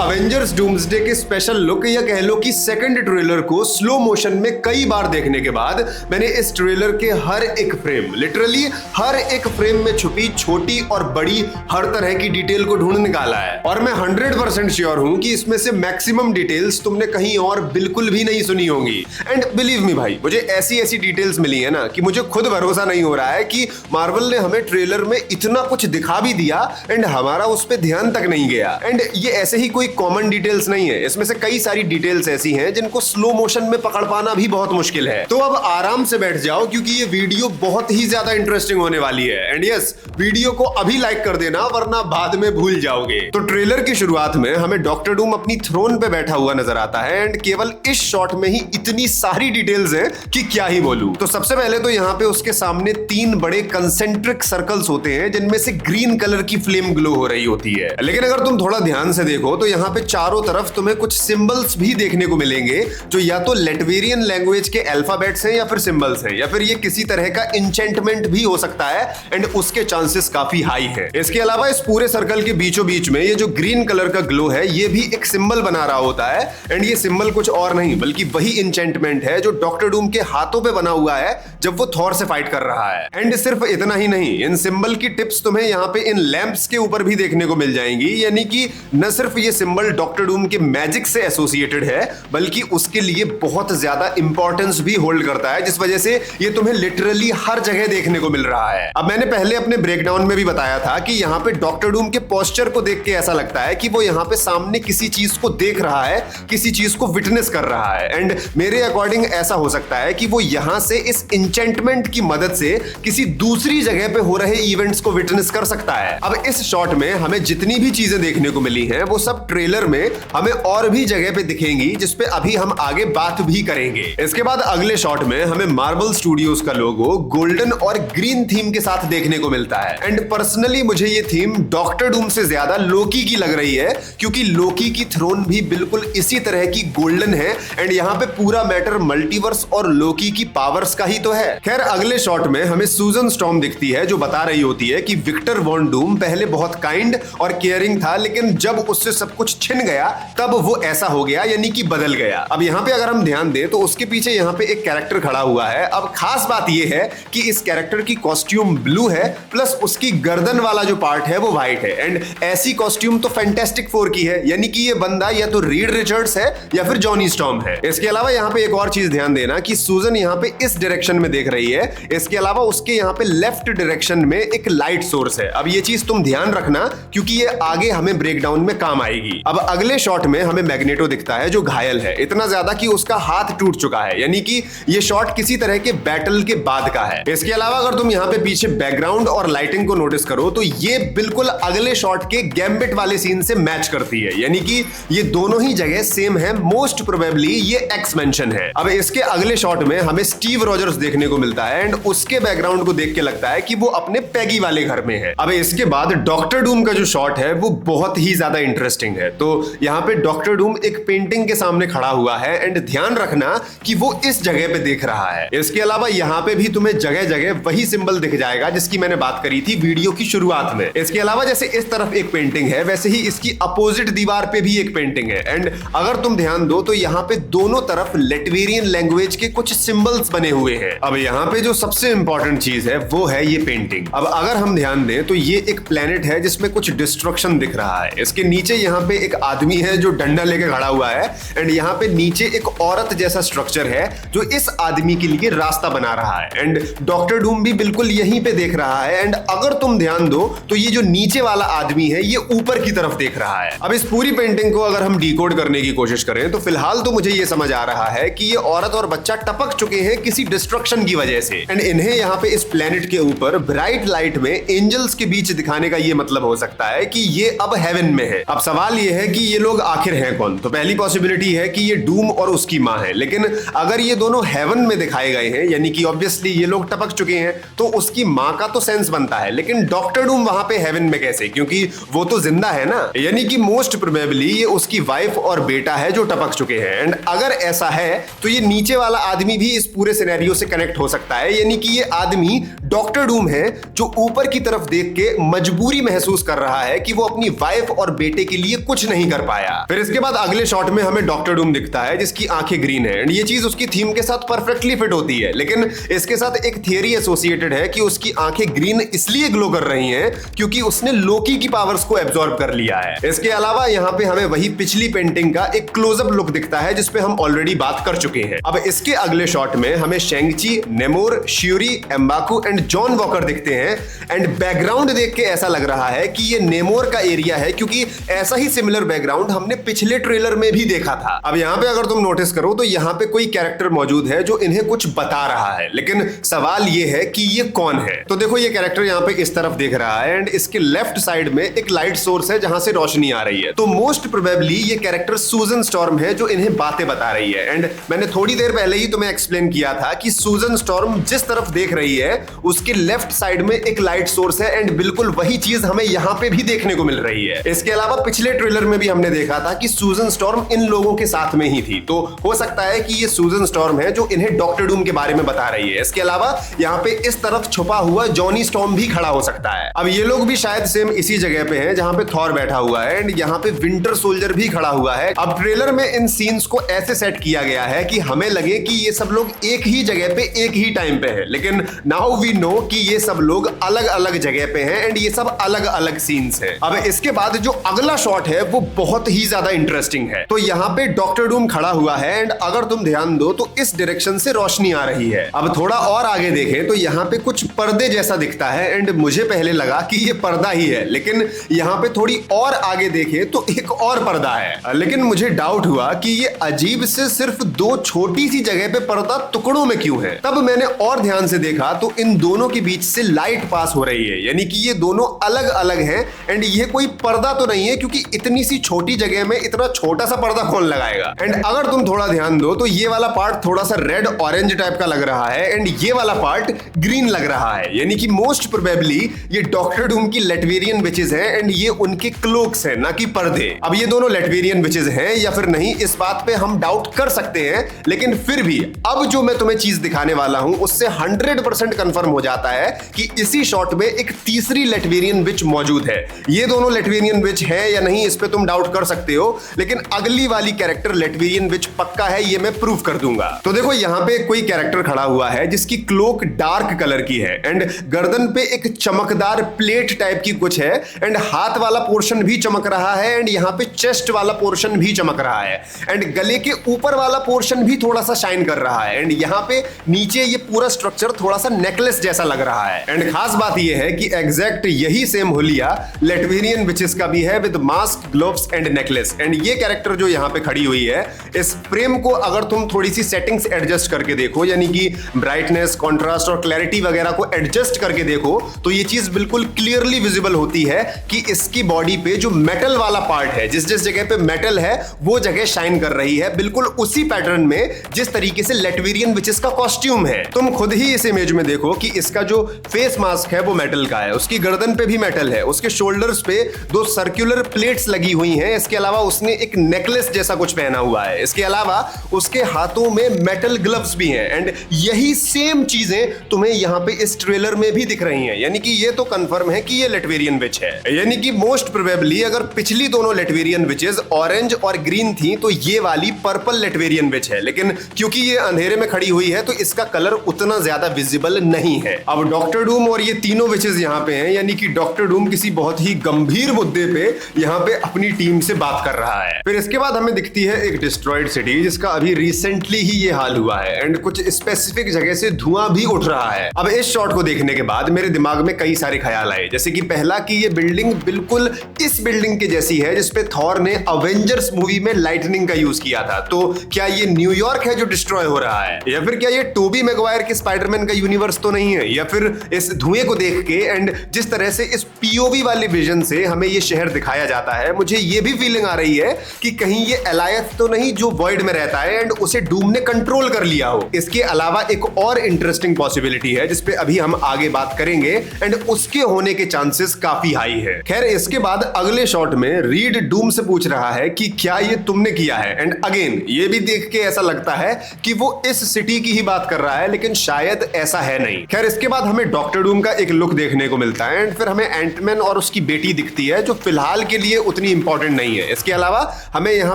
Avengers doomsday के special look या कह लो कि सेकंड ट्रेलर को स्लो मोशन में कई बार देखने के बाद मैंने इस ट्रेलर के हर एक फ्रेम, लिटरली हर एक फ्रेम में छुपी छोटी और बड़ी हर तरह की डिटेल को ढूंढ निकाला है। और मैं 100% श्योर हूं कि इसमें से मैक्सिमम डिटेल्स तुमने कहीं और बिल्कुल भी नहीं सुनी होंगी। एंड बिलीव मी भाई, मुझे ऐसी डिटेल्स मिली है ना कि मुझे खुद भरोसा नहीं हो रहा है कि मार्वल ने हमें ट्रेलर में इतना कुछ दिखा भी दिया एंड हमारा उस पर ध्यान तक नहीं गया। एंड ये ऐसे ही कोई कॉमन डिटेल्स नहीं है, इसमें से कई सारी डिटेल्स ऐसी हैं जिनको स्लो मोशन में पकड़ पाना भी बहुत मुश्किल है। तो अब आराम से बैठ जाओ क्योंकि ये वीडियो बहुत ही ज्यादा इंटरेस्टिंग होने वाली है। एंड यस, वीडियो को अभी लाइक कर देना वरना बाद में भूल जाओगे। तो ट्रेलर की शुरुआत में हमें डॉक्टर डूम अपनी थ्रोन पे बैठा हुआ नजर आता है एंड केवल इस शॉट में ही इतनी सारी डिटेल्स है कि क्या ही बोलूं। तो सबसे पहले तो यहाँ पे उसके सामने 3 बड़े कंसेंट्रिक सर्कल्स होते हैं जिनमें से ग्रीन कलर की फ्लेम ग्लो हो रही होती है। लेकिन अगर तुम थोड़ा ध्यान से देखो तो यहाँ पे चारों तरफ तुम्हें कुछ सिंबल्स भी देखने को मिलेंगे जो या तो लेटवेरियन लैंग्वेज के अल्फाबेट्स हैं या फिर सिंबल्स हैं या फिर ये किसी तरह का इंचेंटमेंट भी हो सकता है एंड उसके चांसेस काफी हाई हैं। इसके अलावा इस पूरे सर्कल के बीचों बीच में ये जो ग्रीन कलर का ग्लो है ये भी एक सिंबल बना रहा होता है एंड ये सिंबल कुछ और नहीं बल्कि वही इंचेंटमेंट है जो डॉक्टर डूम के हाथों पे बना हुआ है जब वो थॉर से फाइट कर रहा है। एंड सिर्फ इतना ही नहीं, इन सिंबल की टिप्स तुम्हें यहाँ पे इन लैंप्स के ऊपर भी देखने को मिल जाएंगी, यानी कि न सिर्फ ये सिंबल डॉक्टर डूम के मैजिक से एसोसिएटेड है बल्कि उसके लिए बहुत ज्यादा इंपॉर्टेंस भी होल्ड करता है, जिस वजह से ये तुम्हें लिटरली हर जगह देखने को मिल रहा है। अब मैंने पहले अपने ब्रेकडाउन में भी बताया था कि यहाँ पे डॉक्टर डूम के पोस्चर को देख के ऐसा लगता है कि वो यहाँ पे सामने किसी चीज को देख रहा है, किसी चीज को विटनेस कर रहा है। एंड मेरे अकॉर्डिंग ऐसा हो सकता है कि वो यहाँ से इस इंचेंटमेंट की मदद से किसी दूसरी जगह पे हो रहे इवेंट्स को विटनेस कर सकता है। अब इस शॉट में हमें जितनी भी चीजें देखने को मिली हैं वो सब ट्रेलर में हमें और भी जगह पे दिखेंगी जिसपे अभी हम आगे बात भी करेंगे। इसके बाद अगले शॉट में हमें मार्वल स्टूडियोज का लोगो गोल्डन और ग्रीन थीम के साथ देखने को मिलता है। एंड पर्सनली मुझे ये थीम डॉक्टर डूम से ज्यादा लोकी की लग रही है क्योंकि लोकी की थ्रोन भी बिल्कुल इसी तरह की गोल्डन है एंड यहाँ पे पूरा मैटर मल्टीवर्स और लोकी की पावर्स का ही तो है। खैर अगले शॉट में हमें सूजन स्टॉर्म दिखती है जो बता रही होती है कि विक्टर वॉन डूम पहले बहुत काइंड और केयरिंग था लेकिन जब उससे सब कुछ छिन गया तब वो ऐसा हो गया, यानी कि बदल गया। अब यहाँ पे अगर हम ध्यान दें तो उसके पीछे यहाँ पे एक कैरेक्टर खड़ा हुआ है। अब खास बात ये है कि इस कैरेक्टर की कॉस्ट्यूम ब्लू है प्लस उसकी गर्दन वाला जो पार्ट है वो व्हाइट है एंड ऐसी कॉस्ट्यूम तो फैंटास्टिक फोर की है, यानी कि ये बंदा या तो रीड रिचर्ड्स है या फिर जॉनी स्टॉर्म है। इसके अलावा यहाँ पे एक और चीज ध्यान देना कि सूजन यहाँ पे इस डायरेक्शन में देख रही है, इसके अलावा उसके यहाँ पे लेफ्ट डायरेक्शन में एक लाइट सोर्स है। अब ये चीज तुम ध्यान रखना क्योंकि ये आगे हमें ब्रेकडाउन में काम आएगी। अब अगले शॉट में हमें मैग्नेटो दिखता है जो घायल है, इतना ज्यादा कि उसका हाथ टूट चुका है, यानी कि ये शॉट किसी तरह के बैटल के बाद का है। इसके अलावा अगर तुम यहाँ पे पीछे बैकग्राउंड और लाइटिंग को नोटिस करो तो ये बिल्कुल अगले शॉट के गैम्बिट वाले सीन से मैच करती है, यानी कि ये दोनों ही जगह सेम है। मोस्ट प्रोबेबली ये एक्स मेंशन है। अब इसके अगले शॉट में हमें स्टीव रॉजर्स देखने को मिलता है एंड उसके बैकग्राउंड को देख के लगता है कि वो अपने पैगी वाले घर में है। अब इसके बाद डॉक्टर डूम का जो शॉट है वो बहुत ही ज्यादा इंटरेस्टिंग है। तो यहाँ पे डॉक्टर डूम एक पेंटिंग के सामने खड़ा हुआ है एंड ध्यान रखना कि वो इस जगह पे देख रहा है। इसके अलावा यहाँ पे भी तुम्हें जगह जगह वही सिंबल दिख जाएगा जिसकी मैंने बात करी थी वीडियो की शुरुआत में। इसके अलावा जैसे इस तरफ एक पेंटिंग है वैसे ही इसकी अपोजिट दीवार पे भी एक पेंटिंग है एंड अगर तुम ध्यान दो तो यहाँ पे दोनों तरफ लेटवेरियन लैंग्वेज के कुछ सिंबल्स बने हुए हैं। अब यहाँ पे जो सबसे इंपॉर्टेंट चीज है वो है ये पेंटिंग। अब अगर हम ध्यान दें तो ये एक प्लेनेट है जिसमें कुछ डिस्ट्रक्शन दिख रहा है। इसके नीचे यहाँ पे एक आदमी है जो डंडा लेके खड़ा हुआ है एंड यहाँ पे नीचे एक औरत जैसा स्ट्रक्चर है जो इस आदमी के लिए रास्ता बना रहा है एंड डॉक्टर डूम भी बिल्कुल यहीं पे देख रहा है। एंड अगर तुम ध्यान दो तो ये जो नीचे वाला आदमी है ये ऊपर की तरफ देख रहा है। अब इस पूरी पेंटिंग को अगर हम डिकोड करने की कोशिश करें तो फिलहाल तो मुझे ये समझ आ रहा है कि ये औरत और बच्चा टपक चुके हैं किसी डिस्ट्रक्शन की वजह से एंड इन्हें यहाँ पे इस प्लेनेट के ऊपर ब्राइट लाइट में एंजल्स के बीच दिखाने का ये मतलब हो सकता है कि ये अब हेवन में है। अब सवाल ये है कि ये लोग आखिर हैं कौन? तो पहली पॉसिबिलिटी है कि ये डूम और उसकी माँ है, लेकिन अगर ये दोनों हेवन में दिखाए गए हैं यानी कि ऑब्वियसली ये लोग टपक चुके हैं तो उसकी माँ का तो सेंस बनता है, लेकिन डॉक्टर डूम वहां पे हेवन में कैसे? क्योंकि वो तो जिंदा है ना, यानी कि मोस्ट प्रोबेबली ये उसकी वाइफ और बेटा है जो टपक चुके हैं। एंड अगर ऐसा है तो ये नीचे वाला आदमी भी इस पूरे सिनेरियो से कनेक्ट हो सकता है, यानी कि ये आदमी डॉक्टर डूम है जो ऊपर की तरफ देख के मजबूरी महसूस कर रहा है कि वो अपनी वाइफ और बेटे के लिए कुछ नहीं कर पाया। फिर इसके बाद अगले शॉट में हमें डॉक्टर डूम दिखता है जिसकी आंखें ग्रीन है एंड ये चीज उसकी थीम के साथ परफेक्टली फिट होती है, लेकिन इसके साथ एक थियरी एसोसिएटेड है कि उसकी आंखें ग्रीन इसलिए ग्लो कर रही हैं क्योंकि उसने लोकी की पावर्स को एब्जॉर्ब कर लिया है। इसके अलावा यहाँ पे हमें वही पिछली पेंटिंग का एक क्लोजअप लुक दिखता है जिसपे हम ऑलरेडी बात कर चुके हैं। अब इसके अगले शॉट में हमें Shang Chi, Namor, Shuri, M'Baku and John Walker दिखते हैं एंड बैकग्राउंड देख के ऐसा लग रहा है कि ये नेमोर का एरिया है क्योंकि ऐसा ही सिमिलर बैकग्राउंड हमने पिछले ट्रेलर में भी देखा था। अब यहाँ पे अगर तुम नोटिस करो तो यहाँ पे कोई कैरेक्टर मौजूद है जो इन्हें कुछ बता रहा है, लेकिन सवाल ये है कि ये कौन है। तो देखो ये कैरेक्टर यहाँ पे इस तरफ देख रहा है एंड इसके लेफ्ट साइड में एक लाइट सोर्स है जहां से रोशनी आ रही है। तो मोस्ट प्रोबेबली ये कैरेक्टर सूजन स्टॉर्म है जो इन्हें बातें बता रही है। एंड मैंने थोड़ी देर पहले ही तुम्हें एक्सप्लेन किया था कि सूजन स्टॉर्म जिस तरफ देख रही है उसके लेफ्ट साइड में एक लाइट सोर्स है एंड बिल्कुल वही चीज हमें यहाँ पे भी देखने को मिल रही है। इसके अलावा पिछले ट्रेलर में भी हमने देखा था कि सूजन स्टॉर्म इन लोगों के साथ में ही थी, तो हो सकता है कि ये सूजन स्टॉर्म है जो इन्हें डॉक्टर डूम के बारे में बता रही है। इसके अलावा यहाँ पे इस तरफ छुपा हुआ जॉनी स्टॉर्म भी खड़ा हो सकता है। अब ये लोग भी शायद सेम इसी जगह पे हैं जहां पे थॉर बैठा हुआ है एंड यहाँ पे विंटर सोल्जर भी खड़ा हुआ है। अब ट्रेलर में इन सीन्स को ऐसे सेट किया गया है कि हमें लगे कि ये सब लोग एक ही जगह पे एक ही टाइम पे है, लेकिन नाउ वी नो कि ये सब लोग अलग अलग जगह पे हैं एंड ये सब अलग अलग सीन्स हैं। अब इसके बाद जो अगला शॉट है वो बहुत ही ज्यादा इंटरेस्टिंग है। तो यहाँ पे डॉक्टर डूम खड़ा हुआ है एंड अगर तुम ध्यान दो तो इस डायरेक्शन से रोशनी आ रही है। अब थोड़ा और आगे देखें तो यहाँ पे कुछ पर्दे जैसा दिखता है एंड मुझे पहले लगा कि ये पर्दा ही है, लेकिन यहाँ पे थोड़ी और आगे देखें तो एक और पर्दा है। लेकिन मुझे डाउट हुआ कि ये अजीब से सिर्फ दो छोटी सी जगह पे पर्दा टुकड़ों में क्यों है। तब मैंने और ध्यान से देखा तो इन दोनों के बीच से लाइट पास हो रही है, यानी कि ये दोनों अलग अलग हैं एंड ये कोई पर्दा तो नहीं है क्योंकि इतनी सी छोटी जगह में इतना छोटा सा पर्दा कौन लगाएगा। एंड अगर तुम थोड़ा ध्यान दो तो ये वाला पार्ट थोड़ा सा रेड ऑरेंज टाइप का लग रहा है एंड ये वाला पार्ट ग्रीन लग रहा है, यानी कि मोस्ट प्रोबेबली ये डॉक्टर डूम की लेटवेरियन विचेस हैं एंड ये उनके क्लोक्स हैं, ना कि पर्दे। अब ये दोनों लेटवेरियन विचेस हैं या फिर नहीं इस बात पे हम डाउट कर सकते हैं, लेकिन फिर भी अब जो मैं तुम्हें चीज दिखाने वाला हूं उससे 100% कंफर्म हो जाता है कि इसी शॉट में एक तीसरी लेटवेरियन विच मौजूद है। ये दोनों लेटवेरियन विच है या नहीं इस पे तुम डाउट कर सकते हो, लेकिन अगली वाली कैरेक्टर लेटवेरियन विच पक्का है, ये मैं प्रूव कर दूंगा। तो देखो यहाँ पे कोई कैरेक्टर खड़ा हुआ है जिसकी क्लोक डार्क कलर की है एंड गर्दन पे एक चमकदार प्लेट टाइप की कुछ है एंड हाथ वाला पोर्शन भी चमक रहा है एंड यहाँ पे चेस्ट वाला पोर्शन भी चमक रहा है एंड गले के ऊपर वाला पोर्शन भी थोड़ा सा शाइन कर रहा है एंड यहाँ पे नीचे ये पूरा स्ट्रक्चर थोड़ा सा नेकलेस जैसा लग रहा है। एंड खास बात ये है कि एग्जैक्ट यही सेम हुलिया लेटवेरियन विचेस का भी है with mask, gloves and necklace. And ये कैरेक्टर जो यहाँ पे खड़ी हुई है इस फ्रेम को अगर तुम थोड़ी सी सेटिंग्स एडजस्ट करके देखो, यानी कि ब्राइटनेस, कॉन्ट्रास्ट और क्लैरिटी वगैरह को एडजस्ट करके देखो तो ये चीज बिल्कुल क्लियरली विजिबल होती है कि इसकी बॉडी पे जो मेटल वाला पार्ट है, जिस जिस जगह पे मेटल है वो जगह शाइन कर रही है, बिल्कुल उसी पैटर्न में जिस तरीके से लेटवेरियन विचेस का कॉस्ट्यूम है। तुम खुद ही इस इमेज में देखो कि इसका जो फेस मास्क है वो मेटल का है, उसकी गर्दन पे भी मेटल है, उसके शोल्डर्स पे दो सर्कुलर प्लेट्स लगी हुई हैं, इसके अलावा उसने एक नेकलेस जैसा कुछ पहना हुआ है, इसके अलावा उसके हाथों में मेटल ग्लव्स भी हैं एंड यही सेम चीजें तुम्हें यहाँ पे इस ट्रेलर में भी दिख रही हैं, यानी कि ये तो कंफर्म है कि ये लेटवेरियन विच है। यानी कि मोस्ट प्रोबेबली अगर पिछली दोनों लेटवेरियन विचेस ऑरेंज और ग्रीन थी तो ये वाली पर्पल लेटवेरियन विच है, लेकिन क्योंकि ये अंधेरे में खड़ी हुई है तो इसका कलर उतना ज्यादा विजिबल नहीं है। अब डॉक्टर डूम और ये तीनों विचेस यहाँ पे हैं, यानी कि डॉक्टर डूम किसी बहुत ही गंभीर मुद्दे पे यहाँ पे अपनी टीम से बात कर रहा है। फिर इसके बाद हमें दिखती है एक डिस्ट्रॉयड सिटी जिसका अभी रिसेंटली ही ये हाल हुआ है एंड कुछ स्पेसिफिक जगह से धुआं भी उठ रहा है। अब इस शॉट को देखने के बाद मेरे दिमाग में कई सारे ख्याल आए, जैसे कि पहला कि ये बिल्डिंग बिल्कुल इस बिल्डिंग के जैसी है जिसपे थॉर ने अवेंजर्स मूवी में लाइटनिंग का यूज किया था। तो क्या ये न्यूयॉर्क है जो डिस्ट्रॉय हो रहा है, या फिर क्या ये टोबी मैगवायर के स्पाइडरमैन का यूनिवर्स तो नहीं है, या फिर इस धुएं को देख के एंड जिस तरह से इस पीओवी वाले विजन से हमें ये शहर दिखाया जाता है, मुझे ये भी फीलिंग आ रही है कि कहीं ये एलायथ तो नहीं जो वॉइड में रहता है एंड उसे डूम ने कंट्रोल कर लिया हो। इसके अलावा एक और इंटरेस्टिंग पॉसिबिलिटी है जिसपे अभी हम आगे बात करेंगे एंड उसके होने के चांसेस काफी हाई है। खैर इसके बाद अगले शॉट में रीड डूम से पूछ रहा है कि क्या ये तुमने किया है एंड अगेन ये भी देख के ऐसा लगता है कि वो इस सिटी की ही बात कर रहा है, लेकिन शायद ऐसा है नहीं। खैर इसके बाद हमें डॉक्टर डूम का एक लुक देखने को मिलता है एंड फिर हमें एंटमैन और उसकी बेटी दिखती है जो फिलहाल के लिए उतनी उतनी इंपॉर्टेंट नहीं है। इसके अलावा हमें यहाँ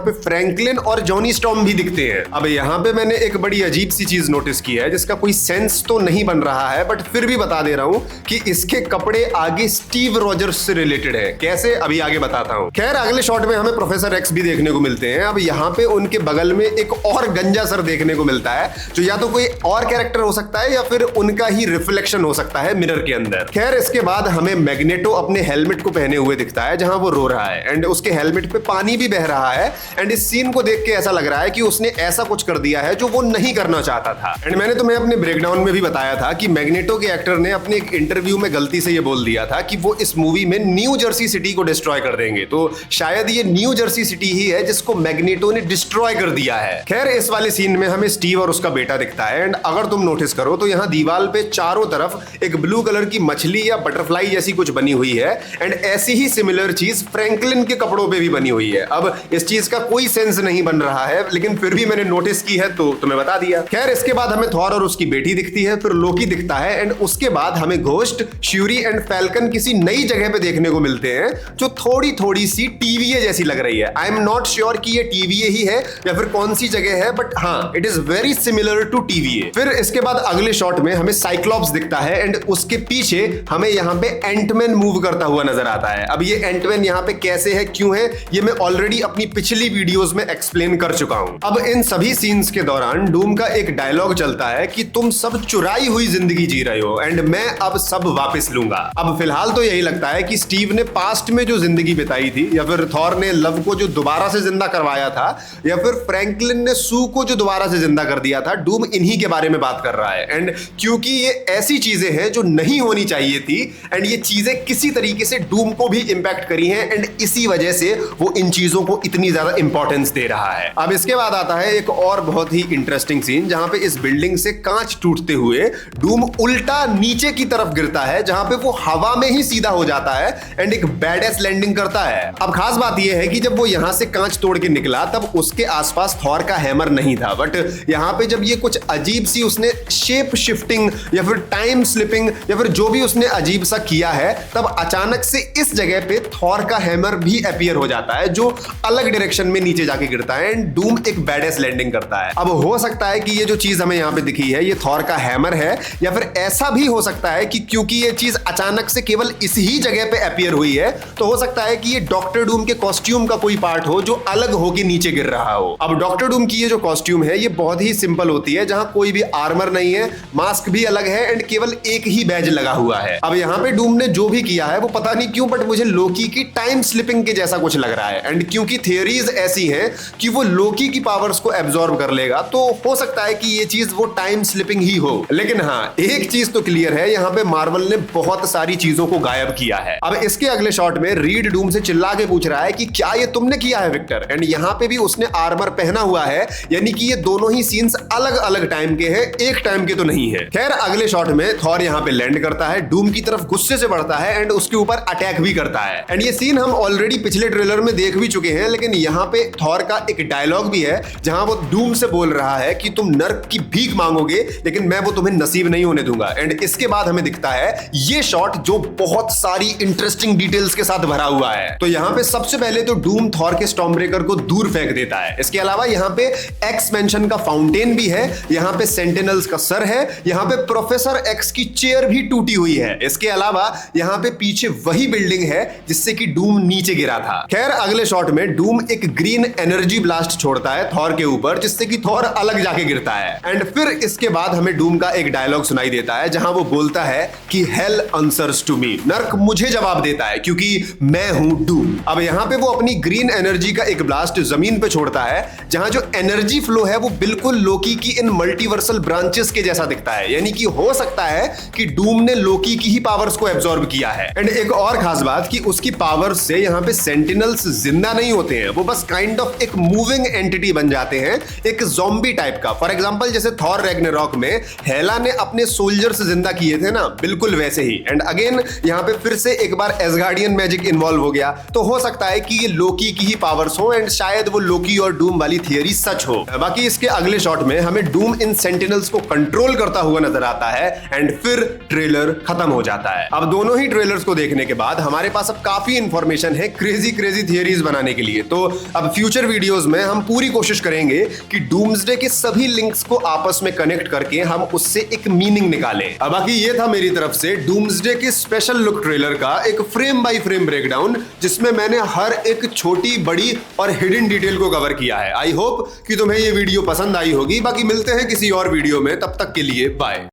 पे फ्रैंकलिन और जॉनी स्टॉर्म भी दिखते हैं। अब यहाँ पे मैंने एक बड़ी अजीब सी चीज नोटिस की है जिसका कोई सेंस तो नहीं बन रहा है, बट फिर भी बता दे रहा हूँ कि इसके कपड़े आगे स्टीव रॉजर्स से रिलेटेड है। कैसे, अभी आगे बताता हूँ। खैर, अगले शॉट में हमें प्रोफेसर एक्स भी देखने को मिलते हैं। अब यहाँ पे उनके बगल में एक और गंजा सर देखने को मिलता है जो या तो कोई और कैरेक्टर हो सकता है या फिर उनका ही रिफ्लेक्शन हो सकता है मिरर के अंदर। खैर, इसके बाद हमें मैग्नेटो अपने हेलमेट को पहने हुए दिखता है जहां वो रो रहा है एंड उसके हेलमेट पे पानी भी बह रहा है एंड इस सीन को देख के ऐसा लग रहा है कि उसने ऐसा कुछ कर दिया है जो वो नहीं करना चाहता था। एंड मैंने तुम्हें अपने ब्रेकडाउन में भी बताया था कि मैग्नेटो के एक्टर ने अपने एक इंटरव्यू में गलती से ये बोल दिया था कि वो इस मूवी में न्यू जर्सी सिटी को डिस्ट्रॉय कर देंगे, तो शायद ये न्यू जर्सी सिटी ही है जिसको मैग्नेटो ने डिस्ट्रॉय कर दिया है। खैर, इस वाले सीन में हमें स्टीव और उसका बेटा दिखता है एंड अगर तुम नोटिस करो तो यहाँ दीवार पे चारों तरफ एक ब्लू कलर की मछली या बटरफ्लाई जैसी कुछ बनी हुई है एंड ऐसी ही सिमिलर चीज फ्रैंकलिन के कपड़ों पे भी बनी हुई है। अब इस चीज का कोई सेंस नहीं बन रहा है, लेकिन फिर भी मैंने नोटिस की है तो तुम्हें बता दिया। खैर, इसके बाद हमें थॉर और उसकी बेटी दिखती है, फिर लोकी दिखता है एंड उसके बाद हमें घोस्ट, श्यूरी एंड फैल्कन किसी नई जगह पे देखने को मिलते हैं जो थोड़ी थोड़ी सी टीवीए जैसी लग रही है। आई एम नॉट श्योर कि ये टीवीए ही है या फिर कौन सी जगह है, बट हाँ, it is very similar to टीवीए। फिर इसके बाद अगले शॉट में हमें साइक्लॉप्स दिखता है एंड उसके पीछे हमें यहाँ पे एंटमैन मूव करता हुआ नजर आता है। अब ये एंटमैन यहाँ पे कैसे है, क्यों है, ये मैं ऑलरेडी अपनी पिछली वीडियोस में एक्सप्लेन कर चुका हूं। अब इन सभी सीन्स के दौरान डूम का एक डायलॉग चलता है कि तुम सब चुराई हुई जिंदगी जी रहे हो एंड मैं अब सब वापस लूंगा। अब फिलहाल तो यही लगता है कि स्टीव ने पास्ट में जो जिंदगी बिताई थी या फिर थॉर ने लव को जो दोबारा से जिंदा करवाया था या फिर फ्रैंकलिन ने सू को जो दोबारा से जिंदा कर दिया था, डूम इन्हीं के बारे में बात कर रहा है। एंड क्योंकि ये ऐसी चीजें हैं जो नहीं होनी चाहिए थी एंड ये चीजें किसी तरीके से डूम को भी इंपैक्ट करी हैं एंड इसी वजह से वो इन चीजों को इतनी ज्यादा इंपॉर्टेंस दे रहा है। अब इसके बाद आता है एक और बहुत ही इंटरेस्टिंग सीन जहां पे इस बिल्डिंग से कांच टूटते हुए डूम उल्टा नीचे की तरफ गिरता है जहां पे वो हवा में ही सीधा हो जाता है एंड एक बैडएस लैंडिंग करता है। अब खास बात यह है कि जब वो यहां से कांच तोड़ के निकला तब उसके आसपास थॉर का हैमर नहीं था, बट यहां पे जब ये कुछ अजीब सी उसने शेप शिफ्टिंग या फिर टाइम स्लिपिंग या फिर जो भी उसने अजीब सा किया है, तब अचानक से इस जगह पे थॉर का हैमर भी अपीयर हो जाता है जो अलग डायरेक्शन में नीचे जाके गिरता है एंड डूम एक बैडएस लैंडिंग करता है। अब हो सकता है कि ये जो चीज हमें यहां पे दिखी है ये थॉर का हैमर है या फिर ऐसा भी हो सकता है कि क्योंकि ये चीज अचानक से केवल इस ही जगह पे अपीयर हुई है तो हो सकता है कि ये डॉक्टर डूम के कॉस्ट्यूम का कोई पार्ट हो जो अलग होके नीचे गिर रहा हो। अब डॉक्टर डूम की ये जो कॉस्ट्यूम है ये बहुत ही सिंपल होती है जहां कोई भी आर्मर नहीं है, मास्क भी अलग है एंड केवल एक ही बैज लगा हुआ है। अब यहाँ पे डूम ने जो भी किया है वो पता नहीं क्यों बट मुझे लोकी की टाइम स्लिपिंग के जैसा कुछ लग रहा है एंड क्योंकि थियरीज ऐसी हैं कि वो लोकी की पावर्स को एब्जॉर्ब कर लेगा तो हो सकता है कि ये चीज वो टाइम स्लिपिंग ही हो। लेकिन हाँ, एक चीज तो क्लियर है, यहाँ पे मार्वल ने बहुत सारी चीजों को गायब किया है। अब इसके अगले शॉट में रीड डूम से चिल्ला के पूछ रहा है कि क्या ये तुमने किया है विक्टर, एंड यहाँ पे भी उसने आर्मर पहना हुआ है, यानी कि ये दोनों ही सीन्स अलग अलग टाइम के हैं, एक टाइम के तो नहीं है। खैर, अगले शॉट में थॉर यहाँ पे लैंड करता है, डूम की तरफ गुस्से से बढ़ता है एंड उसके ऊपर अटैक भी करता है। एंड ये सीन हम ऑलरेडी पिछले ट्रेलर में देख भी चुके हैं, लेकिन यहाँ पे थॉर का एक डायलॉग भी है जहां वो डूम से बोल रहा है कि तुम नर्क की भीख मांगोगे लेकिन मैं वो तुम्हें नसीब नहीं होने दूंगा। एंड इसके बाद हमें दिखता है ये शॉट जो बहुत सारी इंटरेस्टिंग डिटेल्स के साथ भरा हुआ है। तो यहाँ पे सबसे पहले तो डूम थॉर के स्टॉर्मब्रेकर को दूर फेंक देता है। इसके अलावा यहाँ पे एक्स मेंशन का फाउंटेन भी है, यहाँ पे सेंटिनल्स का सर है, यहाँ पे प्रोफेसर एक्स की चेयर भी टूटी हुई है। इसके अलावा यहाँ पे पीछे वही बिल्डिंग है जिससे कि डूम नीचे गिरा था। खैर, अगले शॉट में डूम एक ग्रीन एनर्जी ब्लास्ट छोड़ता है थॉर के ऊपर जिससे कि थॉर अलग जाके गिरता है। एंड फिर इसके बाद हमें डूम का एक डायलॉग सुनाई देता है जहां वो बोलता है कि हेल आंसर्स टू मी, नर्क मुझे जवाब देता है क्योंकि मैं हूं डूम। अब यहाँ पे वो अपनी ग्रीन एनर्जी का एक ब्लास्ट जमीन पे छोड़ता है जहां जो एनर्जी फ्लो है वो बिल्कुल लोकी की इन मल्टीवर्सल ब्रांचेस के जैसा दिखता है, यानी कि हो सकता है कि डूम ने लोकी की ही पावर्स को एब्जॉर्ब किया है। एंड एक और खास बात कि उसकी पावर्स से यहाँ पे सेंटिनल्स जिंदा नहीं होते हैं, वो बस काइंड ऑफ एक मूविंग एंटिटी बन जाते हैं, एक ज़ॉम्बी टाइप का। फॉर एग्जांपल जैसे थॉर रैग्नारॉक में हेला ने अपने सोल्जर्स जिंदा किए थे ना, बिल्कुल वैसे ही। एंड अगेन यहाँ पे फिर से एक बार एसगार्डियन मैजिक इन्वॉल्व हो गया, तो हो सकता है कि ये लोकी की ही पावर्स हो एंड शायद वो लोकी और डूम वाली थियरी सच हो। बाकी इसके अगले शॉट में हमें डूम इन सेंटिनल्स को कंट्रोल करता हुआ नजर आता है एंड फिर ट्रेलर खत्म हो जाता है। अब दोनों ही ट्रेलर्स को देखने के बाद हमारे पास अब काफी इंफॉर्मेशन है हैं क्रेजी क्रेजी थियरीज बनाने के लिए। तो अब फ्यूचर वीडियोस में हम पूरी कोशिश करेंगे कि डूम्सडे के सभी लिंक्स को आपस में कनेक्ट करके हम उससे एक मीनिंग निकालें। अब बाकी ये था मेरी तरफ से डूम्सडे के स्पेशल लुक ट्रेलर का एक फ्रेम बाय फ्रेम ब्रेकडाउन, जिसमें मैंने हर एक छोटी बड़ी और हिडन डिटेल को कवर किया है। आई होप कि तुम्हें ये वीडियो पसंद आई होगी। बाकी मिलते हैं किसी और वीडियो में, तब तक के लिए बाय।